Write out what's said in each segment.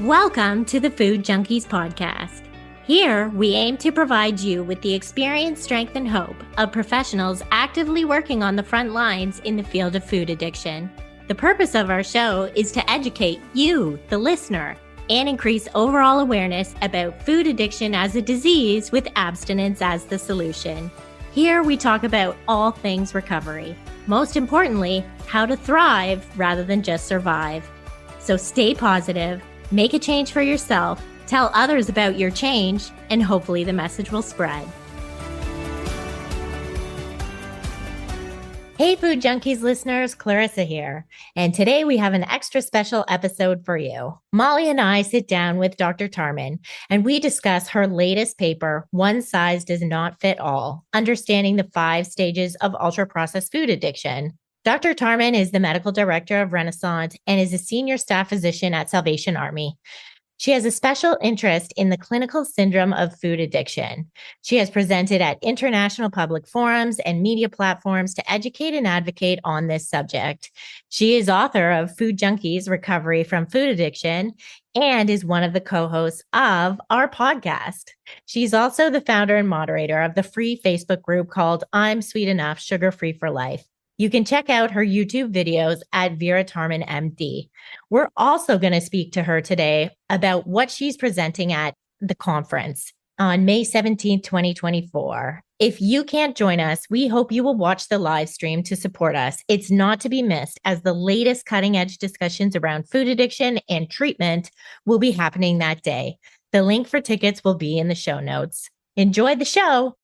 Welcome to the Food Junkies Podcast. Here, we aim to provide you with the experience, strength, and hope of professionals actively working on the front lines in the field of food addiction. The purpose of our show is to educate you, the listener, and increase overall awareness about food addiction as a disease with abstinence as the solution. Here, we talk about all things recovery. Most importantly, how to thrive rather than just survive. So stay positive, make a change for yourself, tell others about your change, and hopefully the message will spread. Hey Food Junkies listeners, Clarissa here. And today we have an extra special episode for you. Molly and I sit down with Dr. Tarman and we discuss her latest paper, One Size Does Not Fit All, Understanding the 5 Stages of Ultra-Processed Food Addiction. Dr. Tarman is the medical director of Renaissance and is a senior staff physician at Salvation Army. She has a special interest in the clinical syndrome of food addiction. She has presented at international public forums and media platforms to educate and advocate on this subject. She is author of Food Junkies: Recovery from Food Addiction and is one of the co-hosts of our podcast. She's also the founder and moderator of the free Facebook group called I'm Sweet Enough, Sugar Free for Life. You can check out her YouTube videos at Vera Tarman, MD. We're also going to speak to her today about what she's presenting at the conference on May 17th, 2024. If you can't join us, we hope you will watch the live stream to support us. It's not to be missed, as the latest cutting-edge discussions around food addiction and treatment will be happening that day. The link for tickets will be in the show notes. Enjoy the show.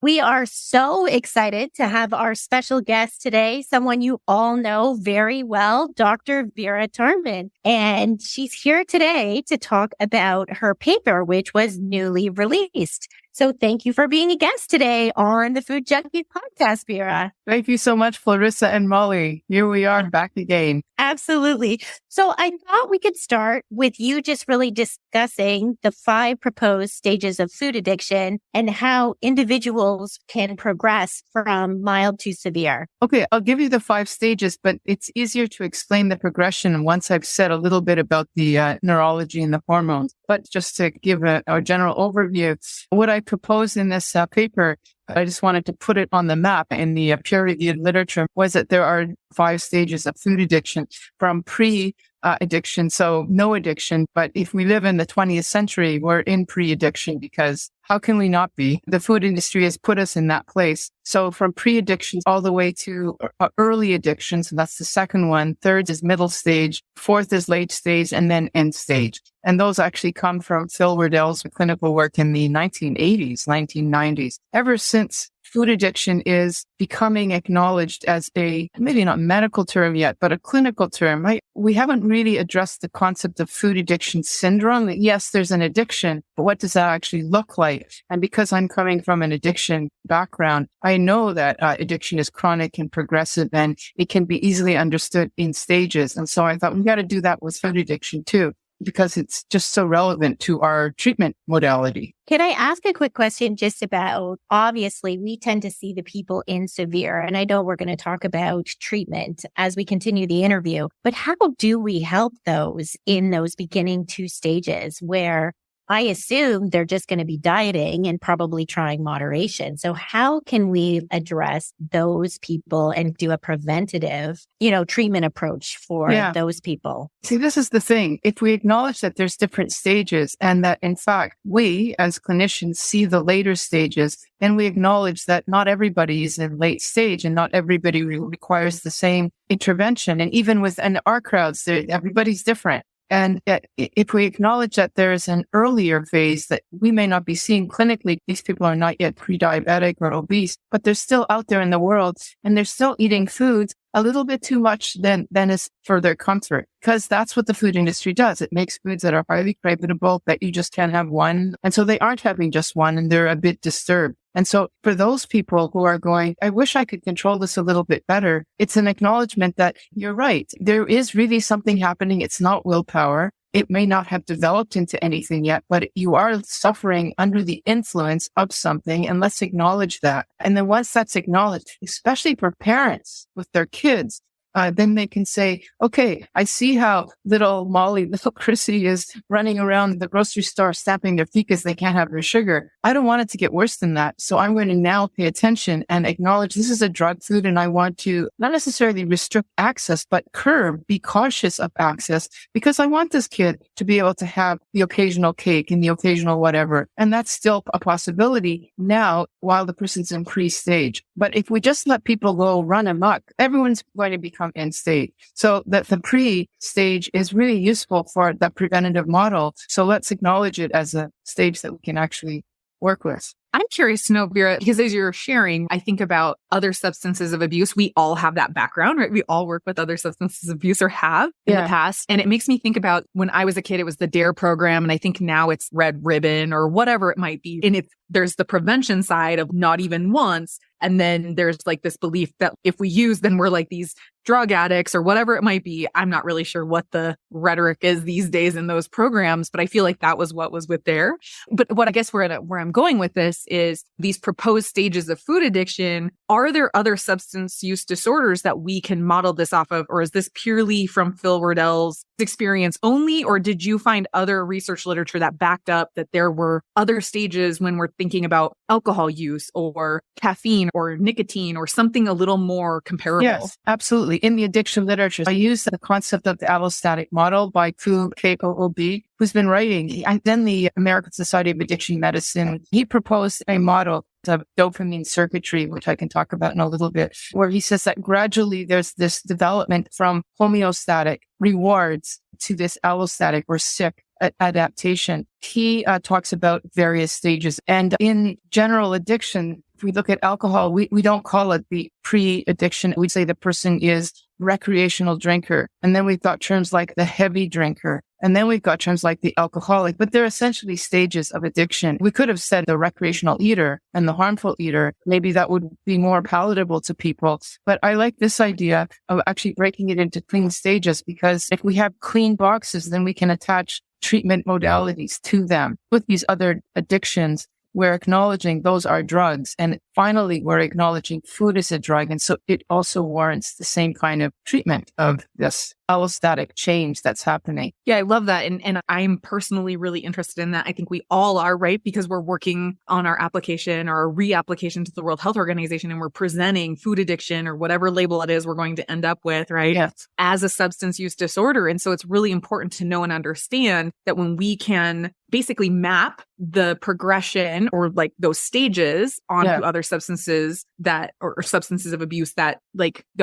We are so excited to have our special guest today, someone you all know very well, Dr. Vera Tarman. And she's here today to talk about her paper, which was newly released. So thank you for being a guest today on the Food Junkies Podcast, Vera. Thank you so much, Clarissa and Molly. Here we are back again. Absolutely. So I thought we could start with you just really discussing the 5 proposed stages of food addiction and how individuals can progress from mild to severe. Okay, I'll give you the 5 stages, but it's easier to explain the progression once I've said a little bit about the neurology and the hormones. But just to give a general overview, what I propose in this paper, I just wanted to put it on the map in the peer-reviewed literature, was that there are 5 stages of food addiction from pre-addiction, so no addiction. But if we live in the 20th century, we're in pre-addiction because how can we not be? The food industry has put us in that place. So from pre-addiction all the way to early addictions, and that's the second one. Third is middle stage. Fourth is late stage, and then end stage. And those actually come from Phil Wardell's clinical work in the 1980s, 1990s. Ever since, food addiction is becoming acknowledged as a, maybe not medical term yet, but a clinical term, right? We haven't really addressed the concept of food addiction syndrome. Yes, there's an addiction, but what does that actually look like? And because I'm coming from an addiction background, I know that addiction is chronic and progressive, and it can be easily understood in stages. And so I thought we got to do that with food addiction too, because it's just so relevant to our treatment modality. Can I ask a quick question just about, obviously, we tend to see the people in severe, and I know we're going to talk about treatment as we continue the interview, but how do we help those in those beginning 2 stages where I assume they're just going to be dieting and probably trying moderation? So how can we address those people and do a preventative, treatment approach for those people? See, this is the thing. If we acknowledge that there's different stages and that, in fact, we as clinicians see the later stages, then we acknowledge that not everybody is in late stage and not everybody requires the same intervention. And even within our crowds, everybody's different. And if we acknowledge that there is an earlier phase that we may not be seeing clinically, these people are not yet pre-diabetic or obese, but they're still out there in the world and they're still eating foods a little bit too much than is for their comfort, because that's what the food industry does. It makes foods that are highly craveable that you just can't have one. And so they aren't having just one and they're a bit disturbed. And so for those people who are going, I wish I could control this a little bit better, it's an acknowledgement that you're right. There is really something happening. It's not willpower. It may not have developed into anything yet, but you are suffering under the influence of something, and let's acknowledge that. And then once that's acknowledged, especially for parents with their kids, then they can say, okay, I see how little Molly, little Chrissy is running around the grocery store stamping their feet because they can't have their sugar. I don't want it to get worse than that. So I'm going to now pay attention and acknowledge this is a drug food, and I want to not necessarily restrict access, but curb, be cautious of access, because I want this kid to be able to have the occasional cake and the occasional whatever. And that's still a possibility now while the person's in pre-stage. But if we just let people go run amok, everyone's going to become end stage. So that the pre-stage is really useful for the preventative model. So let's acknowledge it as a stage that we can actually work with. I'm curious to know, Vera, because as you're sharing, I think about other substances of abuse. We all have that background, right? We all work with other substances of abuse or have in the past. And it makes me think about when I was a kid, it was the DARE program. And I think now it's Red Ribbon or whatever it might be. And there's the prevention side of not even once. And then there's like this belief that if we use, then we're like these drug addicts or whatever it might be. I'm not really sure what the rhetoric is these days in those programs, but I feel like that was what was with DARE. But what I guess where I'm going with this is these proposed stages of food addiction. Are there other substance use disorders that we can model this off of? Or is this purely from Phil Wardell's experience only? Or did you find other research literature that backed up that there were other stages when we're thinking about alcohol use or caffeine or nicotine or something a little more comparable? Yes, absolutely. In the addiction literature, I use the concept of the allostatic model by Koob, who's been writing. And then the American Society of Addiction Medicine, he proposed a model of dopamine circuitry, which I can talk about in a little bit, where he says that gradually there's this development from homeostatic rewards to this allostatic or sick adaptation. He talks about various stages. And in general addiction, if we look at alcohol, we don't call it the pre-addiction. We say the person is recreational drinker. And then we've got terms like the heavy drinker. And then we've got terms like the alcoholic, but they're essentially stages of addiction. We could have said the recreational eater and the harmful eater. Maybe that would be more palatable to people. But I like this idea of actually breaking it into clean stages, because if we have clean boxes, then we can attach treatment modalities to them. With these other addictions, we're acknowledging those are drugs. And finally, we're acknowledging food is a drug. And so it also warrants the same kind of treatment of this allostatic change that's happening. Yeah, I love that. And I'm personally really interested in that. I think we all are, right? Because we're working on our application or our reapplication to the World Health Organization, and we're presenting food addiction or whatever label it is we're going to end up with, right? Yes. As a substance use disorder. And so it's really important to know and understand that when we can basically map the progression or like those stages onto other substances that, or substances of abuse that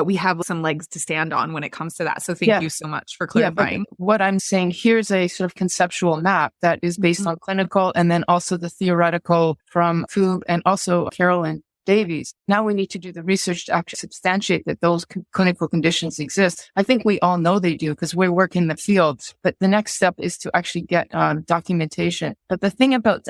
we have some legs to stand on when it comes to that. So thank you so much for clarifying. But what I'm saying, here's a sort of conceptual map that is based on clinical and then also the theoretical from Koub and also Carolyn Davies. Now we need to do the research to actually substantiate that those clinical conditions exist. I think we all know they do because we work in the field, but the next step is to actually get documentation. But the thing about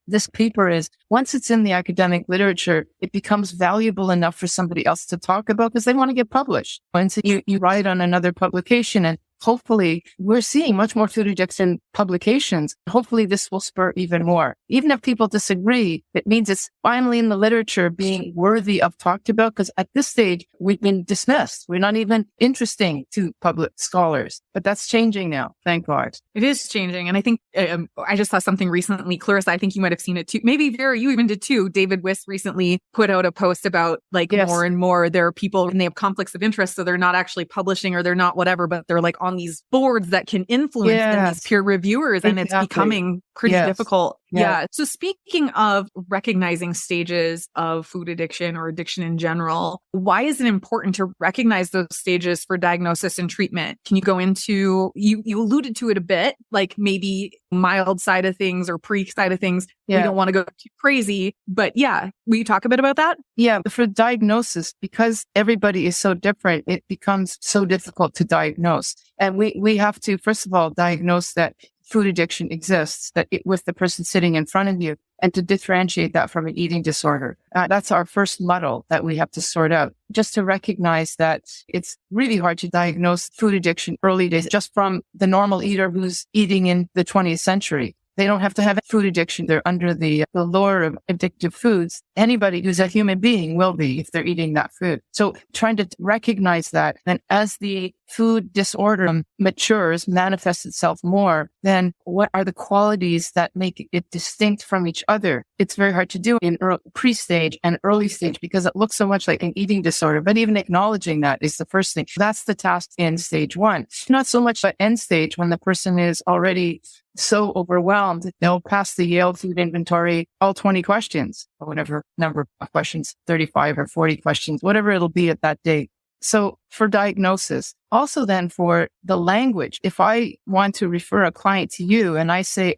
this paper is once it's in the academic literature, it becomes valuable enough for somebody else to talk about because they want to get published. Once you write on another publication, and hopefully we're seeing much more food addiction publications. Hopefully this will spur even more. Even if people disagree, it means it's finally in the literature being worthy of talked about, because at this stage we've been dismissed. We're not even interesting to public scholars, but that's changing now. Thank God. It is changing. And I think I just saw something recently, Clarissa, I think you might have seen it too. Maybe Vera, you even did too. David Wiss recently put out a post about more and more there are people and they have conflicts of interest. So they're not actually publishing or they're not whatever, but they're like on these boards that can influence these peer reviewers. And it's becoming pretty difficult. Yeah. So speaking of recognizing stages of food addiction or addiction in general, why is it important to recognize those stages for diagnosis and treatment? Can you go into, you alluded to it a bit, like maybe mild side of things or pre side of things. We don't want to go too crazy, but will you talk a bit about that? Yeah. For diagnosis, because everybody is so different, it becomes so difficult to diagnose. And we have to, first of all, diagnose that food addiction exists, with the person sitting in front of you, and to differentiate that from an eating disorder. That's our first muddle that we have to sort out. Just to recognize that it's really hard to diagnose food addiction early days just from the normal eater who's eating in the 20th century. They don't have to have a food addiction. They're under the lure of addictive foods. Anybody who's a human being will be if they're eating that food. So trying to recognize that, and as the food disorder matures, manifests itself more, then what are the qualities that make it distinct from each other? It's very hard to do in pre-stage and early stage because it looks so much like an eating disorder. But even acknowledging that is the first thing. That's the task in stage 1. Not so much at end stage when the person is already so overwhelmed, they'll pass the Yale food inventory, all 20 questions, or whatever number of questions, 35 or 40 questions, whatever it'll be at that date. So for diagnosis, also then for the language, if I want to refer a client to you and I say,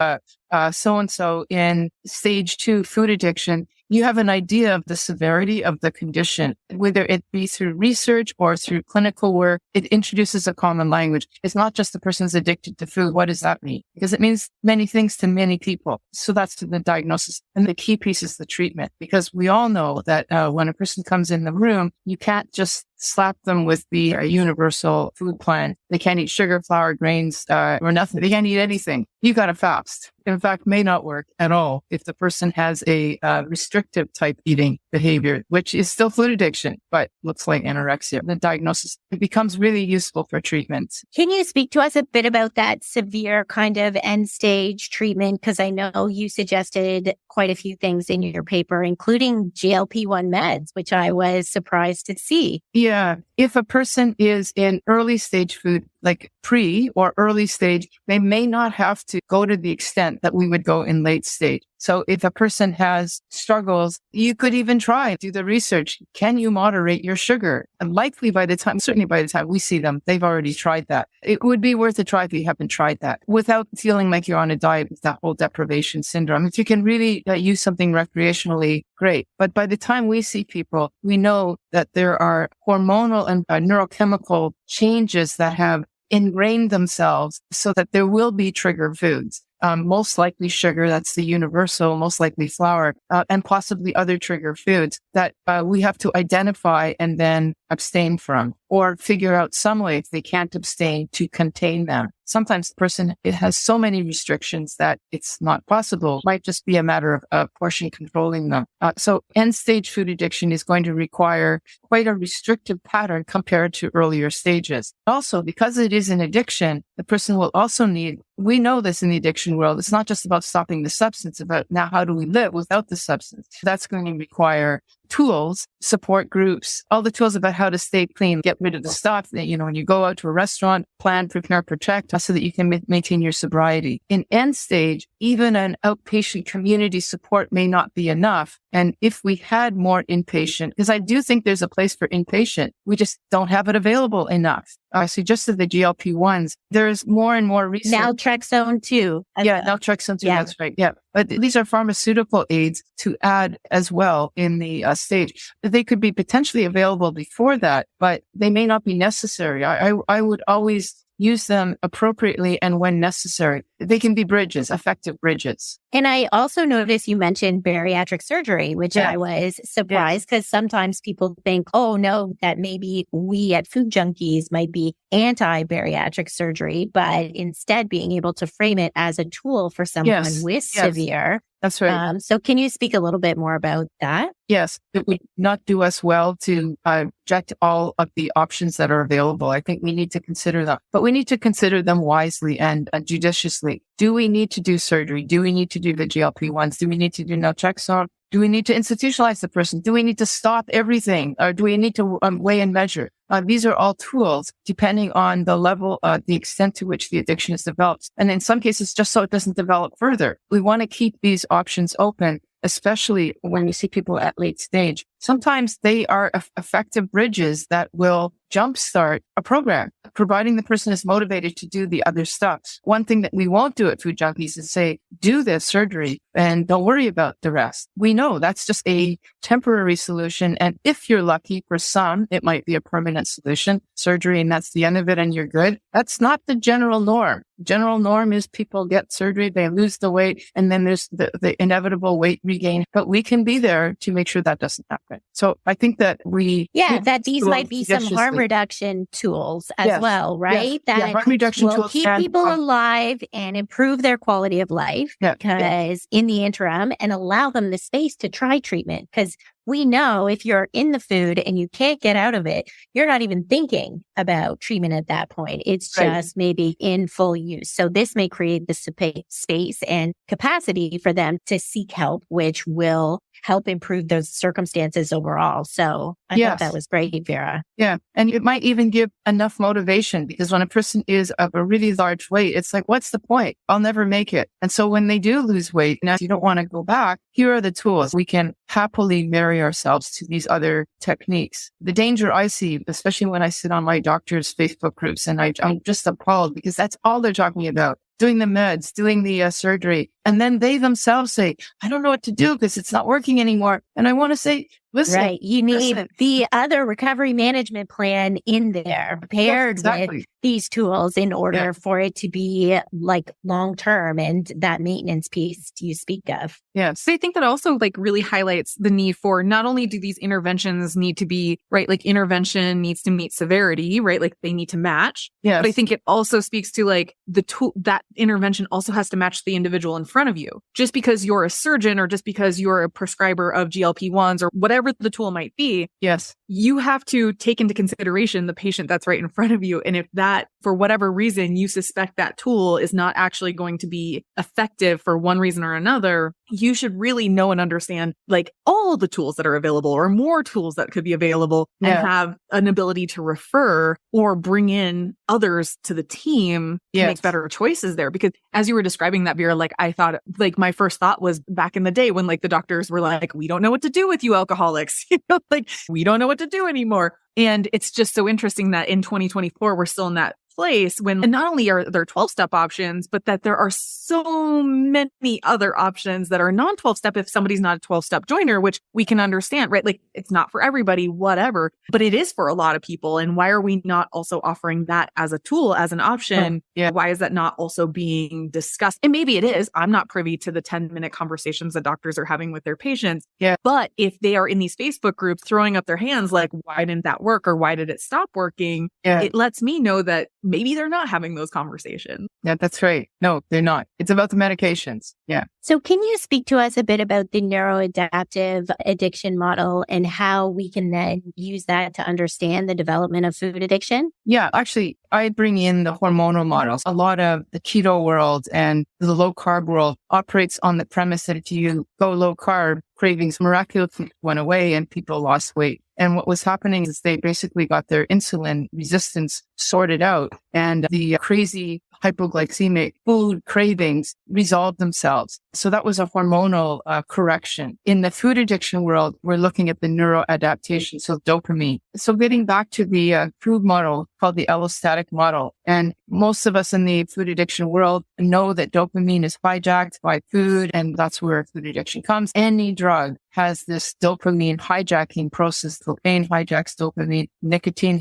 so-and-so in stage 2 food addiction, you have an idea of the severity of the condition, whether it be through research or through clinical work. It introduces a common language. It's not just the person's addicted to food. What does that mean? Because it means many things to many people. So that's the diagnosis. And the key piece is the treatment, because we all know that when a person comes in the room, you can't just slap them with the universal food plan. They can't eat sugar, flour, grains, or nothing. They can't eat anything. You got to fast. In fact, may not work at all if the person has a restrictive type eating behavior, which is still food addiction, but looks like anorexia. The diagnosis, it becomes really useful for treatment. Can you speak to us a bit about that severe kind of end stage treatment? Because I know you suggested quite a few things in your paper, including GLP-1 meds, which I was surprised to see. Yeah. If a person is in early stage food, like pre or early stage, they may not have to go to the extent that we would go in late stage. So if a person has struggles, you could even try, do the research. Can you moderate your sugar? And likely certainly by the time we see them, they've already tried that. It would be worth a try if you haven't tried that without feeling like you're on a diet with that whole deprivation syndrome. If you can really use something recreationally, great. But by the time we see people, we know that there are hormonal and neurochemical changes that have ingrained themselves so that there will be trigger foods. Most likely sugar, that's the universal, most likely flour, and possibly other trigger foods that we have to identify and then abstain from, or figure out some way, if they can't abstain, to contain them. Sometimes the person, it has so many restrictions that it's not possible. It might just be a matter of portion controlling them. So end stage food addiction is going to require quite a restrictive pattern compared to earlier stages. Also, because it is an addiction, the person will also need, we know this in the addiction world, it's not just about stopping the substance, about now how do we live without the substance. That's going to require tools, support groups, all the tools about how to stay clean, get rid of the stuff that, when you go out to a restaurant, plan, prepare, protect, so that you can maintain your sobriety. In end stage, even an outpatient community support may not be enough. And if we had more inpatient, because I do think there's a place for inpatient, we just don't have it available enough. I suggested the GLP-1s. There's more and more research. Naltrexone too. Naltrexone too. Yeah. That's right. Yeah. But these are pharmaceutical aids to add as well in the stage. They could be potentially available before that, but they may not be necessary. I would always use them appropriately and when necessary. They can be bridges, effective bridges. And I also noticed you mentioned bariatric surgery, which I was surprised because sometimes people think, oh no, that maybe we at Food Junkies might be anti-bariatric surgery, but instead being able to frame it as a tool for someone with severe. That's right. So can you speak a little bit more about that? Yes, it would not do us well to reject all of the options that are available. I think we need to consider them, but we need to consider them wisely and judiciously. Do we need to do surgery? Do we need to do the GLP-1s? Do we need to do naltrexone? Do we need to institutionalize the person? Do we need to stop everything? Or do we need to weigh and measure? These are all tools depending on the level, the extent to which the addiction is developed. And in some cases, just so it doesn't develop further. We want to keep these options open, especially when you see people at late stage. Sometimes they are effective bridges that will jumpstart a program, providing the person is motivated to do the other stuff. One thing that we won't do at Food Junkies is say, do this surgery and don't worry about the rest. We know that's just a temporary solution. And if you're lucky, for some, it might be a permanent solution, surgery, and that's the end of it and you're good. That's not the general norm. general norm is people get surgery, they lose the weight, and then there's the inevitable weight regain. But we can be there to make sure that doesn't happen. So I think that that these might be some harm reduction tools as well, right? That harm reduction will tools keep people alive and improve their quality of life because in the interim, and allow them the space to try treatment. Because we know if you're in the food and you can't get out of it, you're not even thinking about treatment at that point. It's just maybe in full use. So this may create the space and capacity for them to seek help, which will help improve those circumstances overall. So I thought that was great, Vera. Yeah. And it might even give enough motivation, because when a person is of a really large weight, it's like, what's the point? I'll never make it. And so when they do lose weight, now you don't want to go back, here are the tools. We can happily marry ourselves to these other techniques. The danger I see, especially when I sit on my doctor's Facebook groups, and I'm just appalled because that's all they're talking about. Doing the meds, doing the surgery. And then they themselves say, I don't know what to do because it's not working anymore. And I want to say, listen. You need the other recovery management plan in there paired with these tools in order for it to be like long-term and that maintenance piece you speak of. Yeah. So I think that also like really highlights the need for not only do these interventions need to be, right, like intervention needs to meet severity, right? Like they need to match. Yes. But I think it also speaks to like the tool, that intervention also has to match the individual in front of you. Just because you're a surgeon or just because you're a prescriber of GLP-1s or whatever the tool might be. Yes. You have to take into consideration the patient that's right in front of you. And if that, for whatever reason, you suspect that tool is not actually going to be effective for one reason or another, you should really know and understand like all the tools that are available or more tools that could be available and have an ability to refer or bring in others to the team to make better choices there. Because as you were describing that, Vera, like I thought, like my first thought was back in the day when like the doctors were like, we don't know what to do with you alcoholics, like we don't know what to do anymore. And it's just so interesting that in 2024, we're still in that place when, and not only are there 12-step options, but that there are so many other options that are non-12-step if somebody's not a 12-step joiner, which we can understand, right? Like it's not for everybody, whatever, but it is for a lot of people. And why are we not also offering that as a tool, as an option? Why is that not also being discussed? And maybe it is. I'm not privy to the 10-minute conversations that doctors are having with their patients. But if they are in these Facebook groups throwing up their hands like, why didn't that work? Or why did it stop working? It lets me know that maybe they're not having those conversations. Yeah, that's right. No, they're not. It's about the medications. Yeah. So can you speak to us a bit about the neuroadaptive addiction model and how we can then use that to understand the development of food addiction? Yeah, actually, I bring in the hormonal models. A lot of the keto world and the low carb world operates on the premise that if you go low carb, cravings miraculously went away and people lost weight. And what was happening is they basically got their insulin resistance sorted out and the crazy hypoglycemic food cravings resolved themselves. So that was a hormonal correction. In the food addiction world, we're looking at the neuroadaptation, so dopamine. So getting back to the food model called the allostatic model. And most of us in the food addiction world know that dopamine is hijacked by food, and that's where food addiction comes. Any drug has this dopamine hijacking process. Cocaine hijacks dopamine, nicotine,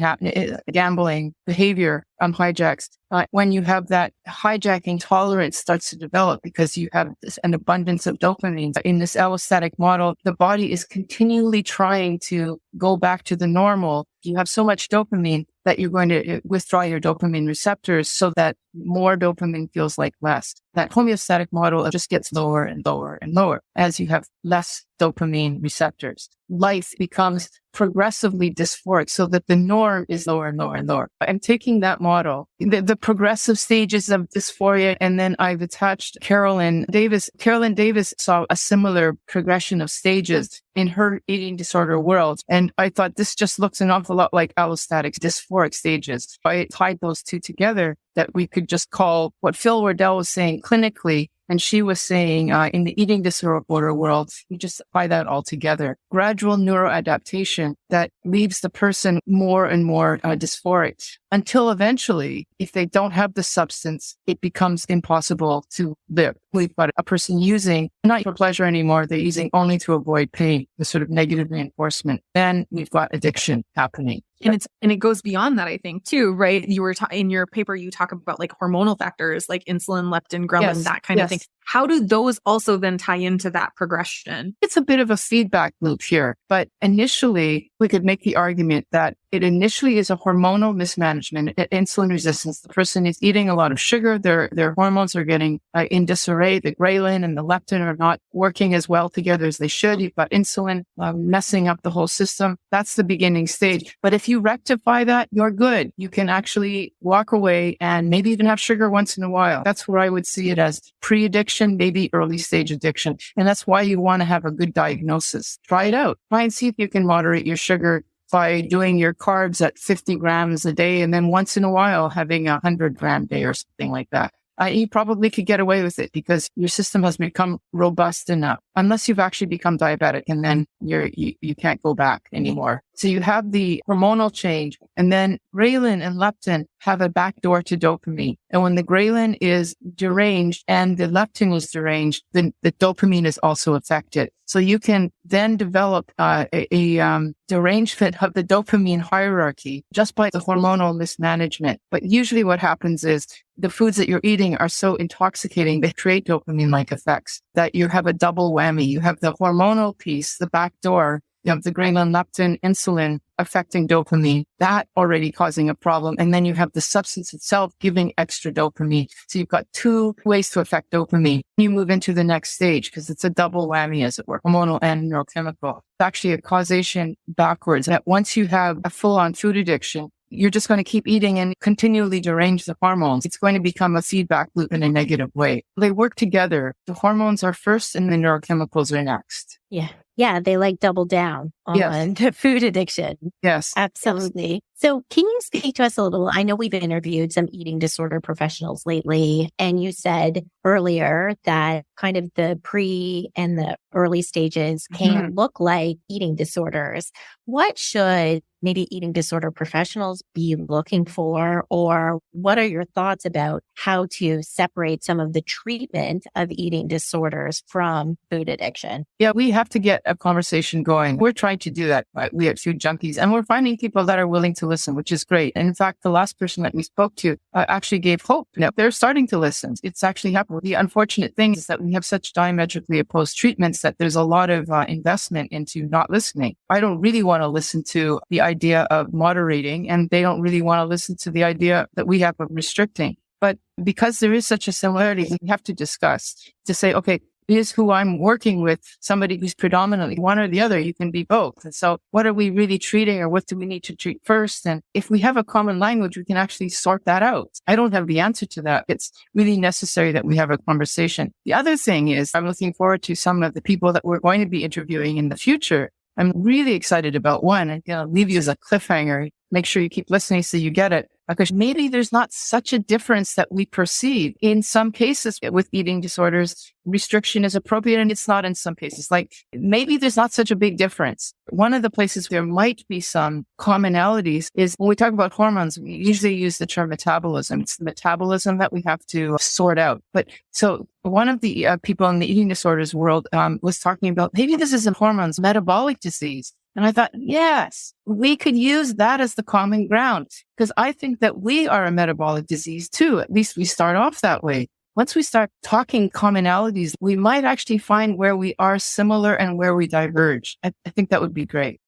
gambling, behavior hijacks. When you have that hijacking tolerance starts to develop because you have an abundance of dopamine. In this allostatic model, the body is continually trying to go back to the normal. You have so much dopamine that you're going to withdraw your dopamine receptors so that more dopamine feels like less. That homeostatic model just gets lower and lower and lower as you have less dopamine receptors. Life becomes progressively dysphoric so that the norm is lower and lower and lower. I'm taking that model, the progressive stages of dysphoria, and then I've attached Carolyn Davis. Carolyn Davis saw a similar progression of stages in her eating disorder world. And I thought this just looks an awful lot like allostatic dysphoric stages. I tied those two together that we could just call what Phil Wardell was saying clinically And she was saying in the eating disorder world, you just apply that all together. Gradual neuroadaptation that leaves the person more and more dysphoric until eventually, if they don't have the substance, it becomes impossible to live. We've got a person using not for pleasure anymore. They're using only to avoid pain, the sort of negative reinforcement. Then we've got addiction happening. And it goes beyond that, I think, too, right? You were in your paper, you talk about like hormonal factors like insulin, leptin, ghrelin, that kind of thing. How do those also then tie into that progression? It's a bit of a feedback loop here, but initially we could make the argument that it initially is a hormonal mismanagement, insulin resistance. The person is eating a lot of sugar. Their hormones are getting in disarray. The ghrelin and the leptin are not working as well together as they should. You've got insulin messing up the whole system. That's the beginning stage. But if you rectify that, you're good. You can actually walk away and maybe even have sugar once in a while. That's where I would see it as pre-addiction, maybe early stage addiction. And that's why you want to have a good diagnosis. Try it out. Try and see if you can moderate your sugar by doing your carbs at 50 grams a day and then once in a while having a 100-gram day or something like that. You probably could get away with it because your system has become robust enough, unless you've actually become diabetic and then you can't go back anymore. So you have the hormonal change, and then ghrelin and leptin have a backdoor to dopamine. And when the ghrelin is deranged and the leptin is deranged, then the dopamine is also affected. So you can then develop a derangement of the dopamine hierarchy just by the hormonal mismanagement. But usually what happens is the foods that you're eating are so intoxicating, they create dopamine-like effects that you have a double whammy. You have the hormonal piece, the backdoor, you have the ghrelin, leptin, insulin affecting dopamine, that already causing a problem. And then you have the substance itself giving extra dopamine. So you've got two ways to affect dopamine. You move into the next stage because it's a double whammy, as it were, hormonal and neurochemical. It's actually a causation backwards. That once you have a full-on food addiction, you're just going to keep eating and continually derange the hormones. It's going to become a feedback loop in a negative way. They work together. The hormones are first and the neurochemicals are next. Yeah. Yeah. They like double down on the food addiction. Yes. Absolutely. Yes. So can you speak to us a little? I know we've interviewed some eating disorder professionals lately, and you said earlier that kind of the pre and the early stages can look like eating disorders. What should maybe eating disorder professionals be looking for, or what are your thoughts about how to separate some of the treatment of eating disorders from food addiction? Yeah, we have to get a conversation going. We're trying to do that. We at Food Junkies, and we're finding people that are willing to listen, which is great. And in fact, the last person that we spoke to actually gave hope. They're starting to listen. It's actually happening. The unfortunate thing is that we have such diametrically opposed treatments that there's a lot of investment into not listening. I don't really want to listen to the idea of moderating, and they don't really want to listen to the idea that we have of restricting. But because there is such a similarity, we have to discuss to say, okay, is who I'm working with somebody who's predominantly one or the other. You can be both. And so what are we really treating, or what do we need to treat first? And if we have a common language, we can actually sort that out. I don't have the answer to that. It's really necessary that we have a conversation. The other thing is I'm looking forward to some of the people that we're going to be interviewing in the future. I'm really excited about one. I'm going to leave you as a cliffhanger. Make sure you keep listening so you get it. Because maybe there's not such a difference that we perceive. In some cases with eating disorders, restriction is appropriate, and it's not in some cases. Like maybe there's not such a big difference. One of the places there might be some commonalities is when we talk about hormones, we usually use the term metabolism. It's the metabolism that we have to sort out. But so one of the people in the eating disorders world was talking about maybe this isn't hormones, metabolic disease. And I thought, yes, we could use that as the common ground, because I think that we are a metabolic disease too. At least we start off that way. Once we start talking commonalities, we might actually find where we are similar and where we diverge. I think that would be great.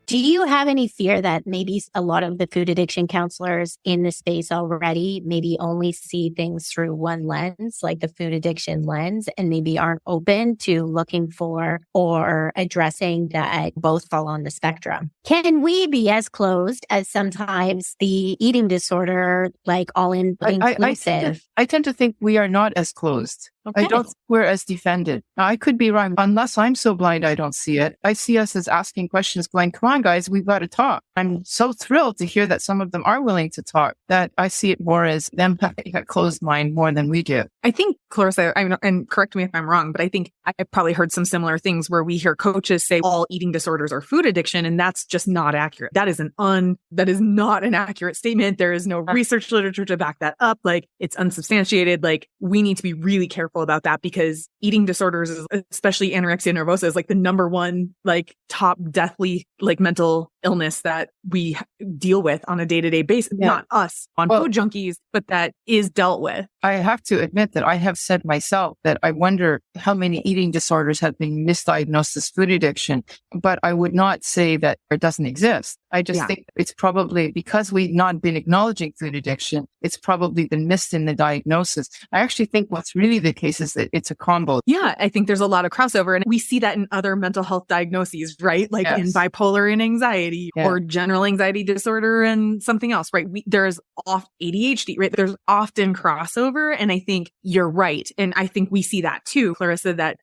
Do you have any fear that maybe a lot of the food addiction counselors in the space already maybe only see things through one lens, like the food addiction lens, and maybe aren't open to looking for or addressing that both fall on the spectrum? Can we be as closed as sometimes the eating disorder, like all inclusive? I tend to think we are not as closed. Okay. I don't think we're as defended. Now, I could be wrong. Unless I'm so blind, I don't see it. I see us as asking questions going, come on, guys, we've got to talk. I'm so thrilled to hear that some of them are willing to talk, that I see it more as them having a closed mind more than we do. I think, Clarissa, and correct me if I'm wrong, but I think I've probably heard some similar things where we hear coaches say all eating disorders are food addiction, and that's just not accurate. That is not an accurate statement. There is no research literature to back that up. Like, it's unsubstantiated. Like, we need to be really careful about that, because eating disorders, especially anorexia nervosa, is like the number one, like, top deathly, like, mental illness that we deal with on a day-to-day basis. Yeah. Not us on Food Junkies, but that is dealt with. I have to admit that I have said myself that I wonder how many eating disorders have been misdiagnosed as food addiction, but I would not say that it doesn't exist. I just think it's probably because we've not been acknowledging food addiction, it's probably been missed in the diagnosis. I actually think what's really the case is that it's a combo. Yeah, I think there's a lot of crossover, and we see that in other mental health diagnoses, right? Like in bipolar and anxiety or general anxiety disorder and something else, right? There's oft ADHD, right? There's often crossover. And I think you're right. And I think we see that too, Clarissa, that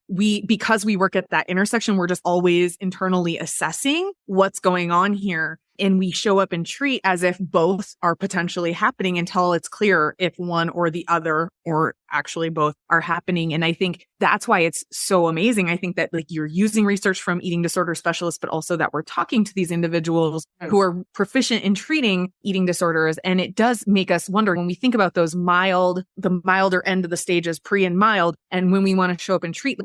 because we work at that intersection, we're just always internally assessing what's going on here. And we show up and treat as if both are potentially happening until it's clear if one or the other or actually both are happening. And I think that's why it's so amazing. I think that, like, you're using research from eating disorder specialists, but also that we're talking to these individuals who are proficient in treating eating disorders. And it does make us wonder when we think about the milder end of the stages, pre and mild. And when we want to show up and treat,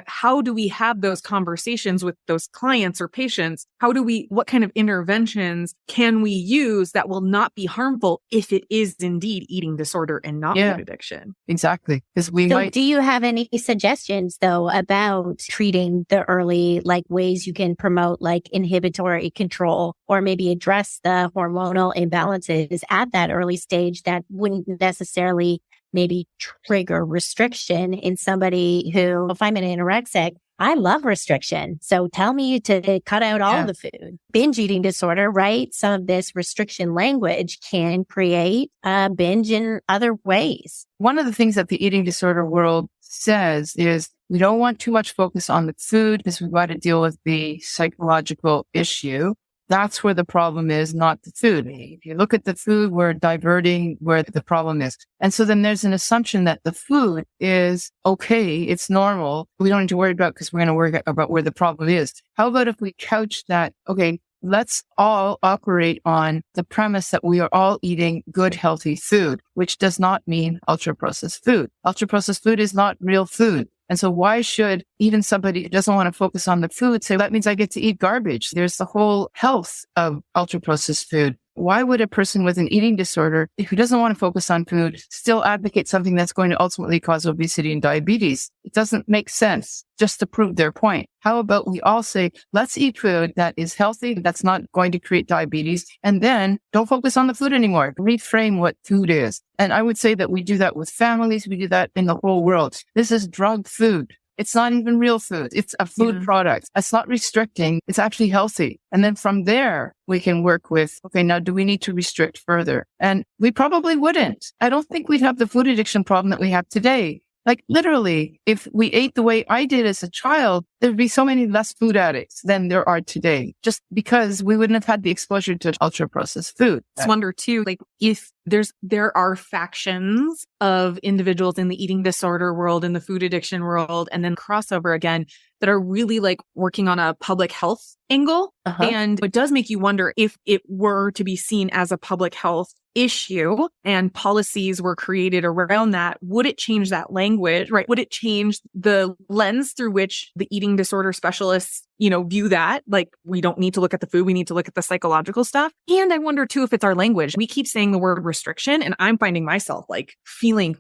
how do we have those conversations with those clients or patients? What kind of interventions can we use that will not be harmful if it is indeed eating disorder and not food addiction? Exactly. Do you have any suggestions though about treating the early, like, ways you can promote like inhibitory control or maybe address the hormonal imbalances at that early stage that wouldn't necessarily maybe trigger restriction in somebody who, if I'm an anorexic, I love restriction. So tell me to cut out all the food. Binge eating disorder, right? Some of this restriction language can create a binge in other ways. One of the things that the eating disorder world says is we don't want too much focus on the food because we've got to deal with the psychological issue. That's where the problem is, not the food. If you look at the food, we're diverting where the problem is. And so then there's an assumption that the food is okay, it's normal. We don't need to worry about because we're going to worry about where the problem is. How about if we couch that, okay, let's all operate on the premise that we are all eating good, healthy food, which does not mean ultra-processed food. Ultra-processed food is not real food. And so why should even somebody who doesn't want to focus on the food say, that means I get to eat garbage? There's the whole health of ultra-processed food. Why would a person with an eating disorder who doesn't want to focus on food still advocate something that's going to ultimately cause obesity and diabetes? It doesn't make sense just to prove their point. How about we all say, let's eat food that is healthy, that's not going to create diabetes, and then don't focus on the food anymore. Reframe what food is. And I would say that we do that with families. We do that in the whole world. This is drug food. It's not even real food. It's a food product. It's not restricting. It's actually healthy. And then from there, we can work with, okay, now do we need to restrict further? And we probably wouldn't. I don't think we'd have the food addiction problem that we have today. Like, literally, if we ate the way I did as a child, there'd be so many less food addicts than there are today, just because we wouldn't have had the exposure to ultra-processed food. I wonder too, like, if there are factions of individuals in the eating disorder world, in the food addiction world, and then crossover again, that are really like working on a public health angle. And it does make you wonder, if it were to be seen as a public health issue and policies were created around that, would it change that language, right? Would it change the lens through which the eating disorder specialists, view that? Like, we don't need to look at the food. We need to look at the psychological stuff. And I wonder too, if it's our language. We keep saying the word restriction, and I'm finding myself like feeling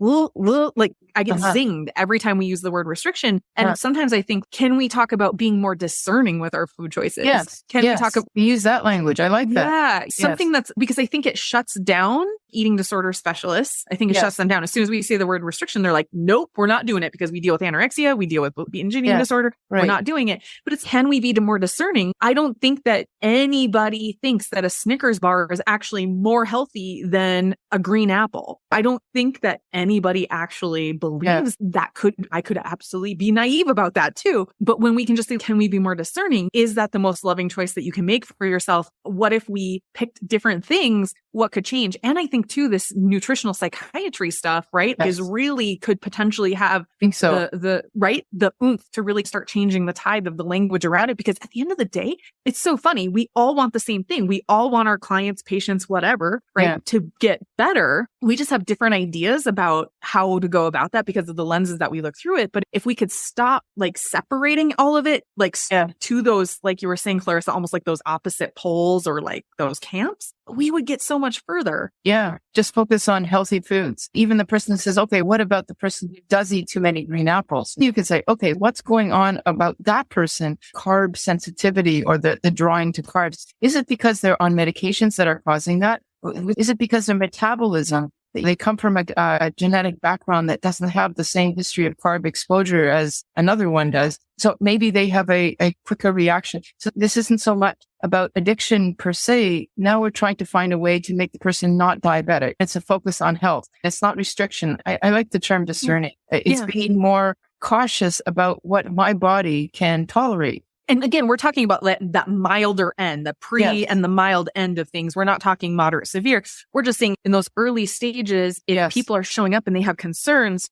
like I get zinged every time we use the word restriction. And sometimes I think, can we talk about being more discerning with our food choices? Yes. Can we talk about use that language? I like that. Yeah. Something that's, because I think it shuts down eating disorder specialists. I think it shuts them down. As soon as we say the word restriction, they're like, nope, we're not doing it, because we deal with anorexia, we deal with binge eating disorder. We're not doing it. But it's, can can we be more discerning? I don't think that anybody thinks that a Snickers bar is actually more healthy than a green apple. I don't think that anybody actually believes that I could absolutely be naive about that too. But when we can just think, can we be more discerning? Is that the most loving choice that you can make for yourself? What if we picked different things? What could change? And I think too, this nutritional psychiatry stuff, right, is really could potentially have the oomph to really start changing the tide of the language around it. Because at the end of the day, it's so funny. We all want the same thing. We all want our clients, patients, whatever, right, to get better. We just have different ideas about how to go about that because of the lenses that we look through it. But if we could stop like separating all of it, like to those, like you were saying, Clarissa, almost like those opposite poles or like those camps, we would get so much further. Yeah. Just focus on healthy foods. Even the person says, okay, what about the person who does eat too many green apples? You could say, okay, what's going on about that person? Carb sensitivity or the drawing to carbs. Is it because they're on medications that are causing that? Is it because their metabolism? They come from a genetic background that doesn't have the same history of carb exposure as another one does. So maybe they have a quicker reaction. So this isn't so much about addiction per se. Now we're trying to find a way to make the person not diabetic. It's a focus on health. It's not restriction. I like the term discerning. It's being more cautious about what my body can tolerate. And again, we're talking about that milder end, the pre and the mild end of things. We're not talking moderate, severe. We're just saying in those early stages, if people are showing up and they have concerns,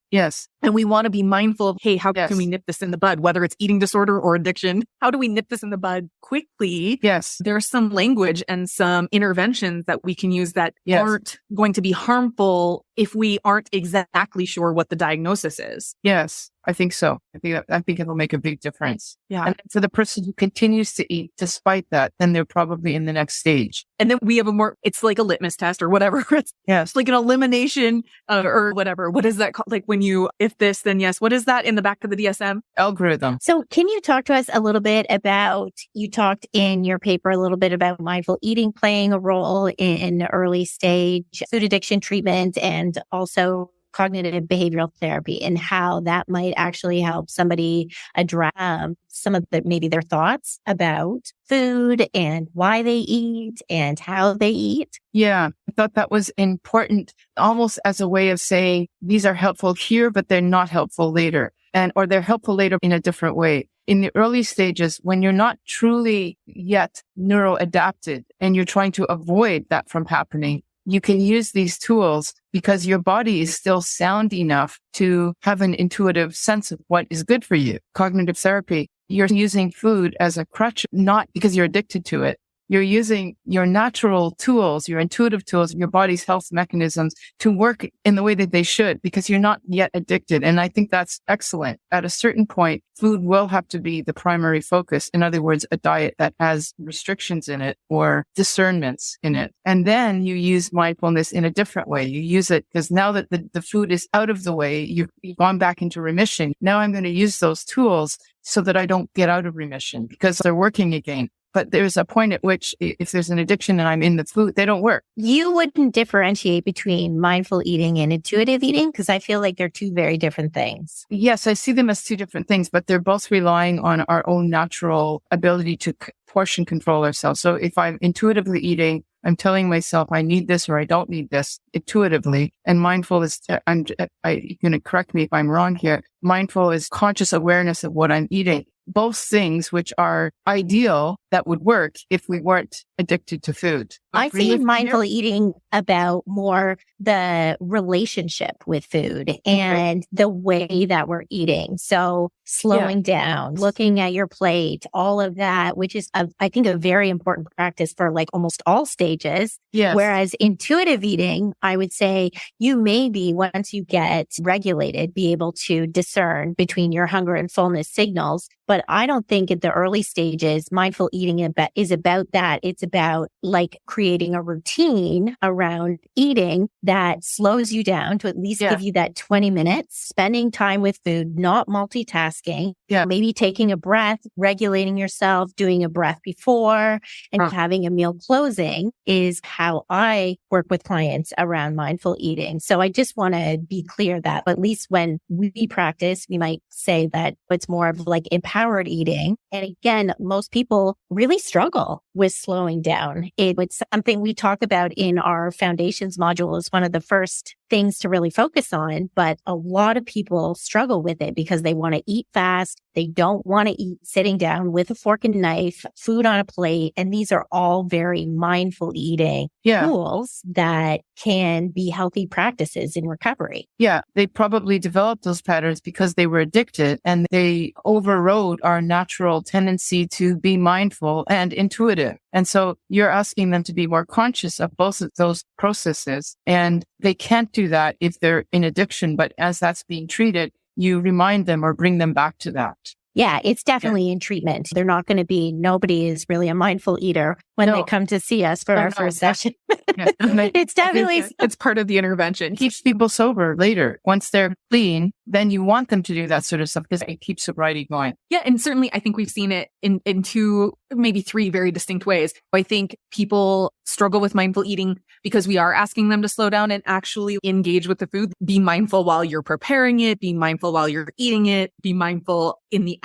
and we want to be mindful of, hey, how can we nip this in the bud, whether it's eating disorder or addiction? How do we nip this in the bud quickly? There's some language and some interventions that we can use that aren't going to be harmful if we aren't exactly sure what the diagnosis is. I think so. I think it'll make a big difference. And for the person who continues to eat despite that, then they're probably in the next stage. And then we have it's like a litmus test or whatever. It's like an elimination or whatever. What is that called? Like when if this, then yes. What is that in the back of the DSM? Algorithm. So can you talk to us a little bit about, you talked in your paper a little bit about mindful eating playing a role in early stage food addiction treatment and also cognitive behavioral therapy and how that might actually help somebody address some of maybe their thoughts about food and why they eat and how they eat. I thought that was important, almost as a way of saying these are helpful here, but they're not helpful later, or they're helpful later in a different way. In the early stages, when you're not truly yet neuroadapted and you're trying to avoid that from happening, you can use these tools because your body is still sound enough to have an intuitive sense of what is good for you. Cognitive therapy, you're using food as a crutch, not because you're addicted to it. You're using your natural tools, your intuitive tools, your body's health mechanisms to work in the way that they should because you're not yet addicted. And I think that's excellent. At a certain point, food will have to be the primary focus. In other words, a diet that has restrictions in it or discernments in it. And then you use mindfulness in a different way. You use it because now that the food is out of the way, you've gone back into remission. Now I'm going to use those tools so that I don't get out of remission because they're working again. But there's a point at which if there's an addiction and I'm in the food, they don't work. You wouldn't differentiate between mindful eating and intuitive eating because I feel like they're two very different things. Yes, I see them as two different things, but they're both relying on our own natural ability to portion control ourselves. So if I'm intuitively eating, I'm telling myself I need this or I don't need this intuitively. And mindful is, you're going to correct me if I'm wrong here. Mindful is conscious awareness of what I'm eating. Both things which are ideal that would work if we weren't addicted to food. I see mindful eating about more the relationship with food and the way that we're eating. So slowing down, looking at your plate, all of that, which is, I think, a very important practice for like almost all stages. Whereas intuitive eating, I would say you maybe once you get regulated, be able to discern between your hunger and fullness signals. But I don't think at the early stages, mindful eating is about that. It's about like creating a routine around eating that slows you down to at least give you that 20 minutes, spending time with food, not multitasking, maybe taking a breath, regulating yourself, doing a breath before and having a meal closing is how I work with clients around mindful eating. So I just want to be clear that at least when we practice, we might say that it's more of like empowering empowered eating. And again, most people really struggle with slowing down. It's something we talk about in our foundations module as one of the first things to really focus on. But a lot of people struggle with it because they want to eat fast. They don't want to eat sitting down with a fork and knife, food on a plate. And these are all very mindful eating tools that can be healthy practices in recovery. Yeah, they probably developed those patterns because they were addicted and they overrode our natural tendency to be mindful and intuitive. And so you're asking them to be more conscious of both of those processes. And they can't do that if they're in addiction. But as that's being treated, you remind them or bring them back to that. Yeah, it's definitely in treatment. They're not going to be, nobody is really a mindful eater when they come to see us for our first session. It's definitely, it's part of the intervention. Keeps people sober later. Once they're clean, then you want them to do that sort of stuff because it keeps sobriety going. Yeah. And certainly I think we've seen it in two, maybe three very distinct ways. I think people struggle with mindful eating because we are asking them to slow down and actually engage with the food. Be mindful while you're preparing it, be mindful while you're eating it, be mindful in the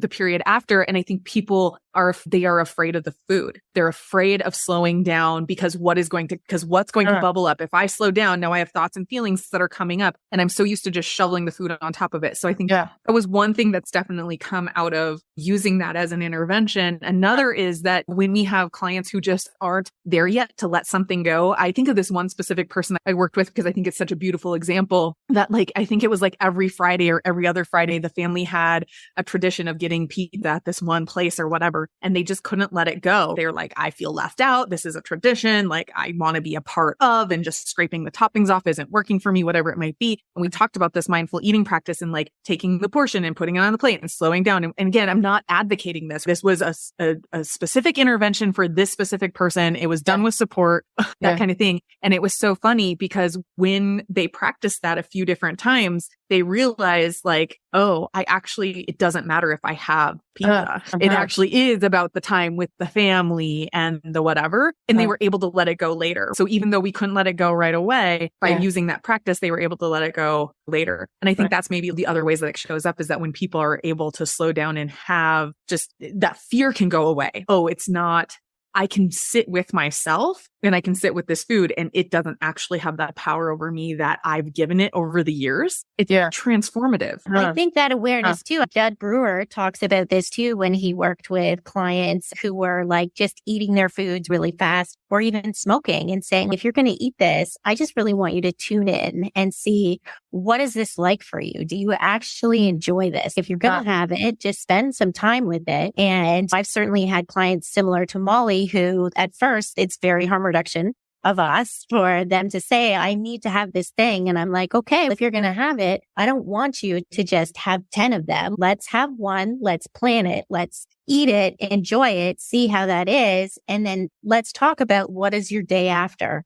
period after. And I think people they are afraid of the food. They're afraid of slowing down because what's going to bubble up? If I slow down, now I have thoughts and feelings that are coming up and I'm so used to just shoveling the food on top of it. So I think that was one thing that's definitely come out of using that as an intervention. Another is that when we have clients who just aren't there yet to let something go, I think of this one specific person I worked with because I think it's such a beautiful example that I think it was every Friday or every other Friday, the family had a tradition of getting pizza at this one place or whatever. And they just couldn't let it go. They're like, I feel left out. This is a tradition. I want to be a part of, and just scraping the toppings off isn't working for me, whatever it might be. And we talked about this mindful eating practice and taking the portion and putting it on the plate and slowing down. And again, I'm not advocating this. This was a specific intervention for this specific person. It was done with support, that kind of thing. And it was so funny because when they practiced that a few different times, they realized it doesn't matter if I have pizza. It actually is about the time with the family and the whatever. And they were able to let it go later. So even though we couldn't let it go right away, by using that practice, they were able to let it go later. And I think that's maybe the other ways that it shows up is that when people are able to slow down and have just that fear can go away. Oh, it's not, I can sit with myself and I can sit with this food and it doesn't actually have that power over me that I've given it over the years. It's transformative. I think that awareness too. Judd Brewer talks about this too when he worked with clients who were just eating their foods really fast or even smoking and saying, if you're going to eat this, I just really want you to tune in and see, what is this like for you? Do you actually enjoy this? If you're going to have it, just spend some time with it. And I've certainly had clients similar to Molly who at first it's very harm reduction of us for them to say, I need to have this thing. And I'm like, okay, if you're going to have it, I don't want you to just have 10 of them. Let's have one. Let's plan it. Let's eat it, enjoy it, see how that is. And then let's talk about what is your day after.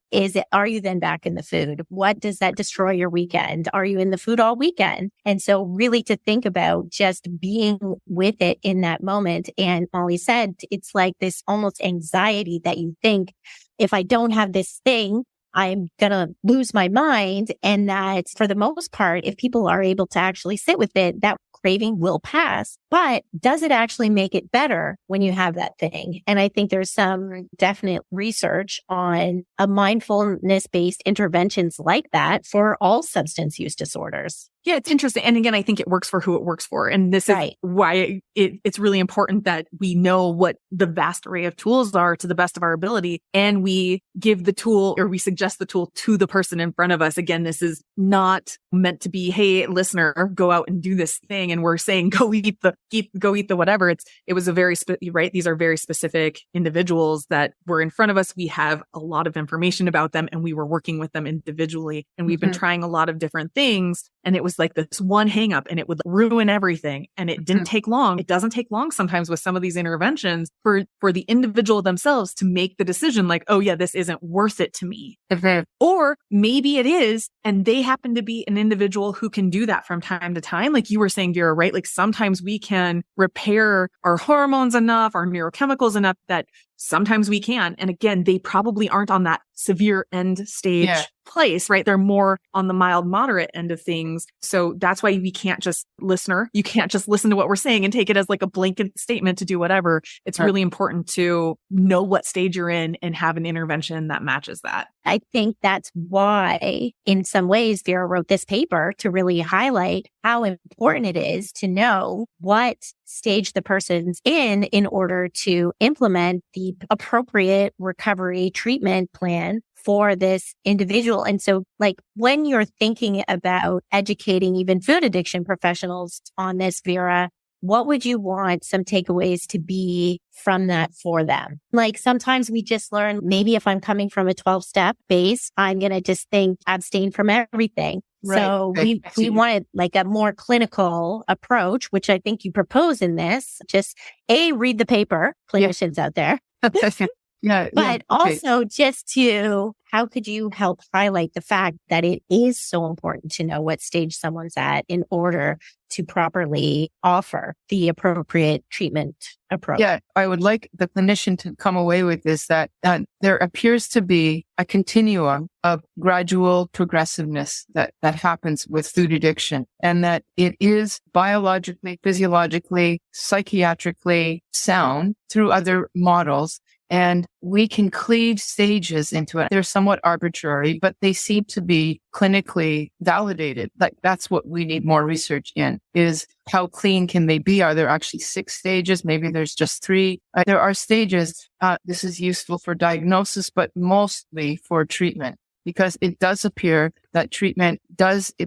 Are you then back in the food? What does that destroy your weekend? Are you in the food all weekend? And so really to think about just being with it in that moment. And Molly said, it's like this almost anxiety that you think, if I don't have this thing, I'm going to lose my mind. And that for the most part, if people are able to actually sit with it, that craving will pass. But does it actually make it better when you have that thing? And I think there's some definite research on a mindfulness-based interventions like that for all substance use disorders. Yeah, it's interesting. And again, I think it works for who it works for. And this is why it's really important that we know what the vast array of tools are to the best of our ability. And we give the tool or we suggest the tool to the person in front of us. Again, this is not meant to be, hey, listener, go out and do this thing. And we're saying, go eat the whatever. It was a very, these are very specific individuals that were in front of us. We have a lot of information about them and we were working with them individually. And we've been trying a lot of different things. And it was like this one hang up and it would ruin everything. And it didn't take long. It doesn't take long sometimes with some of these interventions for the individual themselves to make the decision like, oh yeah, this isn't worth it to me. Or maybe it is. And they happen to be an individual who can do that from time to time. Like you were saying, Vera, right? Like sometimes we can repair our hormones enough, our neurochemicals enough that sometimes we can. And again, they probably aren't on that severe end stage place, right? They're more on the mild, moderate end of things. So that's why you can't just listen to what we're saying and take it as like a blanket statement to do whatever. It's really important to know what stage you're in and have an intervention that matches that. I think that's why, in some ways, Vera wrote this paper to really highlight how important it is to know what stage the person's in order to implement the appropriate recovery treatment plan for this individual. And so, like, when you're thinking about educating even food addiction professionals on this, Vera, what would you want some takeaways to be from that for them? Like, sometimes we just learn, maybe if I'm coming from a 12-step base, I'm going to just think abstain from everything. Right. So we wanted like a more clinical approach, which I think you propose in this. Just read the paper, clinicians out there. But also just to, how could you help highlight the fact that it is so important to know what stage someone's at in order to properly offer the appropriate treatment approach? Yeah, I would like the clinician to come away with this, that there appears to be a continuum of gradual progressiveness that happens with food addiction, and that it is biologically, physiologically, psychiatrically sound through other models. And we can cleave stages into it. They're somewhat arbitrary, but they seem to be clinically validated. Like, that's what we need more research in, is how clean can they be? Are there actually 6 stages? Maybe there's just 3. There are stages. This is useful for diagnosis, but mostly for treatment, because it does appear that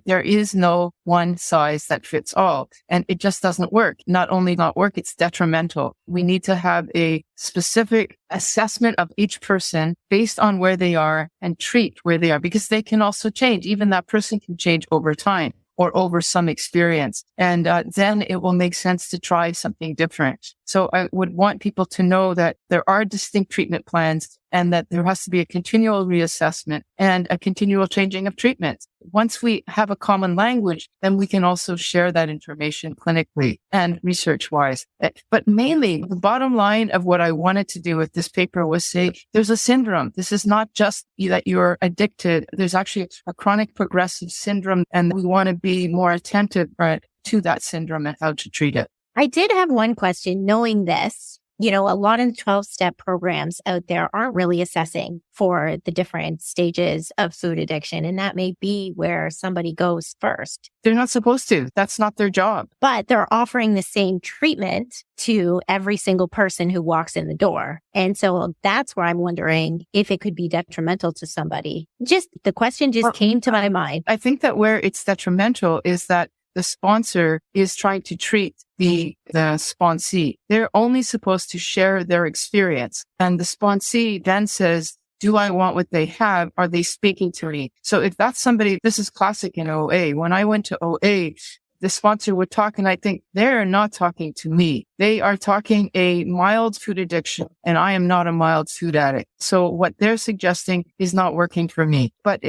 there is no one size that fits all, and it just doesn't work. Not only not work, it's detrimental. We need to have a specific assessment of each person based on where they are and treat where they are, because they can also change. Even that person can change over time or over some experience. And then it will make sense to try something different. So I would want people to know that there are distinct treatment plans, and that there has to be a continual reassessment and a continual changing of treatments. Once we have a common language, then we can also share that information clinically and research-wise. But mainly, the bottom line of what I wanted to do with this paper was say, there's a syndrome. This is not just that you're addicted. There's actually a chronic progressive syndrome, and we want to be more attentive to that syndrome and how to treat it. I did have one question, knowing this. A lot of the 12-step programs out there aren't really assessing for the different stages of food addiction. And that may be where somebody goes first. They're not supposed to. That's not their job. But they're offering the same treatment to every single person who walks in the door. And so that's where I'm wondering if it could be detrimental to somebody. The question came to my mind. I think that where it's detrimental is that the sponsor is trying to treat the sponsee. They're only supposed to share their experience. And the sponsee then says, do I want what they have? Are they speaking to me? So if that's somebody, this is classic in OA. When I went to OA, the sponsor would talk, and I think they're not talking to me. They are talking a mild food addiction, and I am not a mild food addict. So what they're suggesting is not working for me. But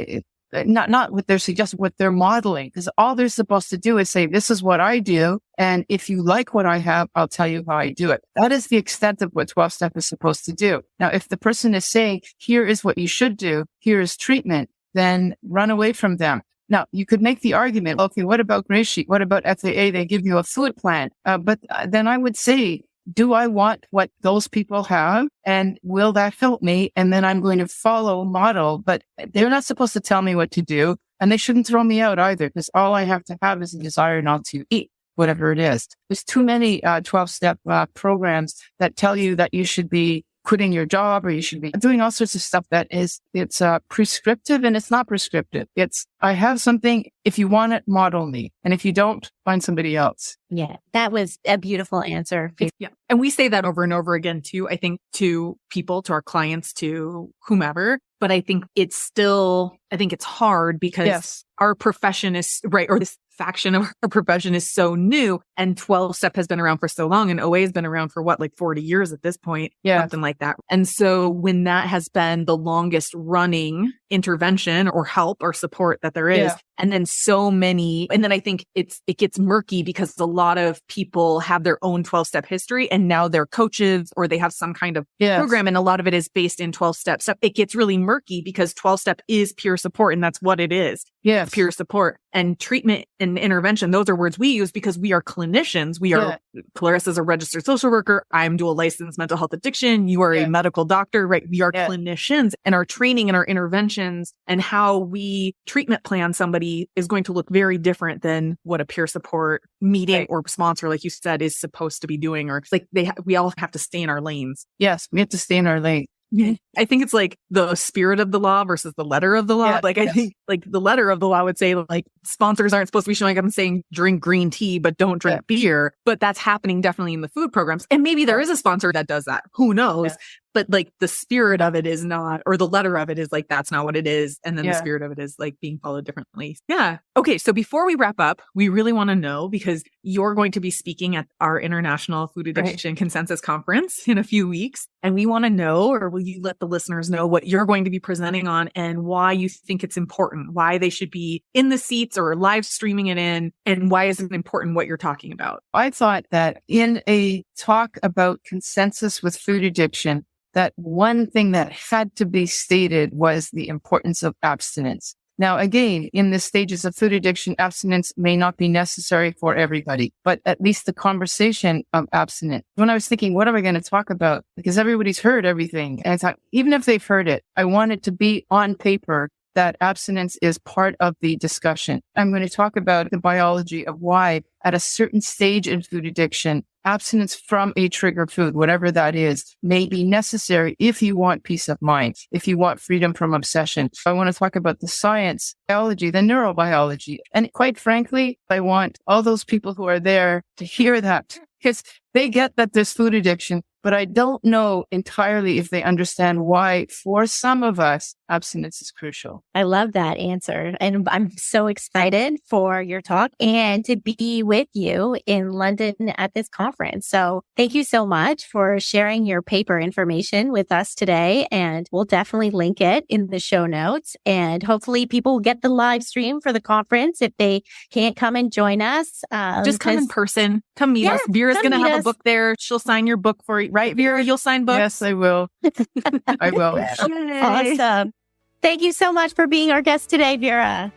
not what they're suggesting, what they're modeling, because all they're supposed to do is say, this is what I do. And if you like what I have, I'll tell you how I do it. That is the extent of what 12-step is supposed to do. Now, if the person is saying, here is what you should do, here is treatment, then run away from them. Now, you could make the argument, okay, what about Gray Sheet? What about FAA? They give you a food plan. But then I would say, do I want what those people have? And will that help me? And then I'm going to follow model, but they're not supposed to tell me what to do. And they shouldn't throw me out either, because all I have to have is a desire not to eat, whatever it is. There's too many 12-step programs that tell you that you should be quitting your job, or you should be doing all sorts of stuff that it's prescriptive, and it's not prescriptive. It's, I have something. If you want it, model me. And if you don't, find somebody else. Yeah, that was a beautiful answer. Yeah. And we say that over and over again, too, I think, to people, to our clients, to whomever. But I think it's hard because our profession is, right, or this faction of our profession is so new, and 12-step has been around for so long, and OA has been around for 40 years at this point, something like that. And so when that has been the longest running intervention or help or support that there is. Yeah. And then and then I think it gets murky because a lot of people have their own 12-step history and now they're coaches or they have some kind of program. And a lot of it is based in 12 steps. So it gets really murky because 12-step is peer support and that's what it is. Yes. Peer support and treatment and intervention. Those are words we use because we are clinicians. Clarissa's a registered social worker. I'm dual licensed mental health addiction. You are a medical doctor, right? We are clinicians, and our training and our interventions and how we treatment plan somebody is going to look very different than what a peer support meeting or sponsor, like you said, is supposed to be doing. Or like we all have to stay in our lanes. Yes, we have to stay in our lane. I think it's like the spirit of the law versus the letter of the law. I think like the letter of the law would say like sponsors aren't supposed to be showing up and saying drink green tea, but don't drink beer. But that's happening definitely in the food programs. And maybe there is a sponsor that does that. Who knows? But like the spirit of it is not, or the letter of it is like, that's not what it is. And then the spirit of it is like being followed differently. Yeah. Okay. So before we wrap up, we really want to know, because you're going to be speaking at our International Food Addiction Consensus Conference in a few weeks. And we want to know, or will you let the listeners know what you're going to be presenting on and why you think it's important, why they should be in the seats or live streaming it in, and why is it important what you're talking about? I thought that in a talk about consensus with food addiction, that one thing that had to be stated was the importance of abstinence. Now, again, in the stages of food addiction, abstinence may not be necessary for everybody, but at least the conversation of abstinence. When I was thinking, what am I going to talk about? Because everybody's heard everything. And I thought, even if they've heard it, I want it to be on paper that abstinence is part of the discussion. I'm going to talk about the biology of why at a certain stage in food addiction, abstinence from a trigger food, whatever that is, may be necessary if you want peace of mind, if you want freedom from obsession. I want to talk about the science, biology, the neurobiology. And quite frankly, I want all those people who are there to hear that, because they get that there's food addiction, but I don't know entirely if they understand why, for some of us, abstinence is crucial. I love that answer. And I'm so excited for your talk and to be with you in London at this conference. So thank you so much for sharing your paper information with us today. And we'll definitely link it in the show notes. And hopefully people will get the live stream for the conference if they can't come and join us. Just come in person. Come meet us. Vera's going to have a book there. She'll sign your book for you. Right, Vera? You'll sign books? Yes, I will. I will. Awesome. Thank you so much for being our guest today, Vera.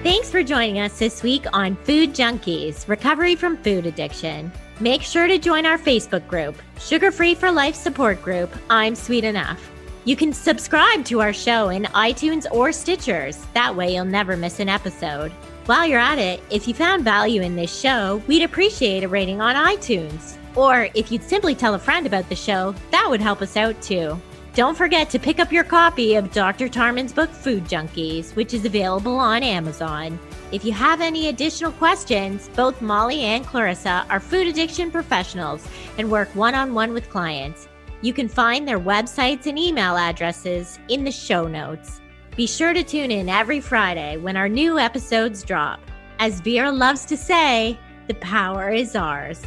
Thanks for joining us this week on Food Junkies, Recovery from Food Addiction. Make sure to join our Facebook group, Sugar Free for Life support group, I'm Sweet Enough. You can subscribe to our show in iTunes or Stitchers. That way you'll never miss an episode. While you're at it, if you found value in this show, we'd appreciate a rating on iTunes. Or if you'd simply tell a friend about the show, that would help us out too. Don't forget to pick up your copy of Dr. Tarman's book, Food Junkies, which is available on Amazon. If you have any additional questions, both Molly and Clarissa are food addiction professionals and work one-on-one with clients. You can find their websites and email addresses in the show notes. Be sure to tune in every Friday when our new episodes drop. As Vera loves to say, the power is ours.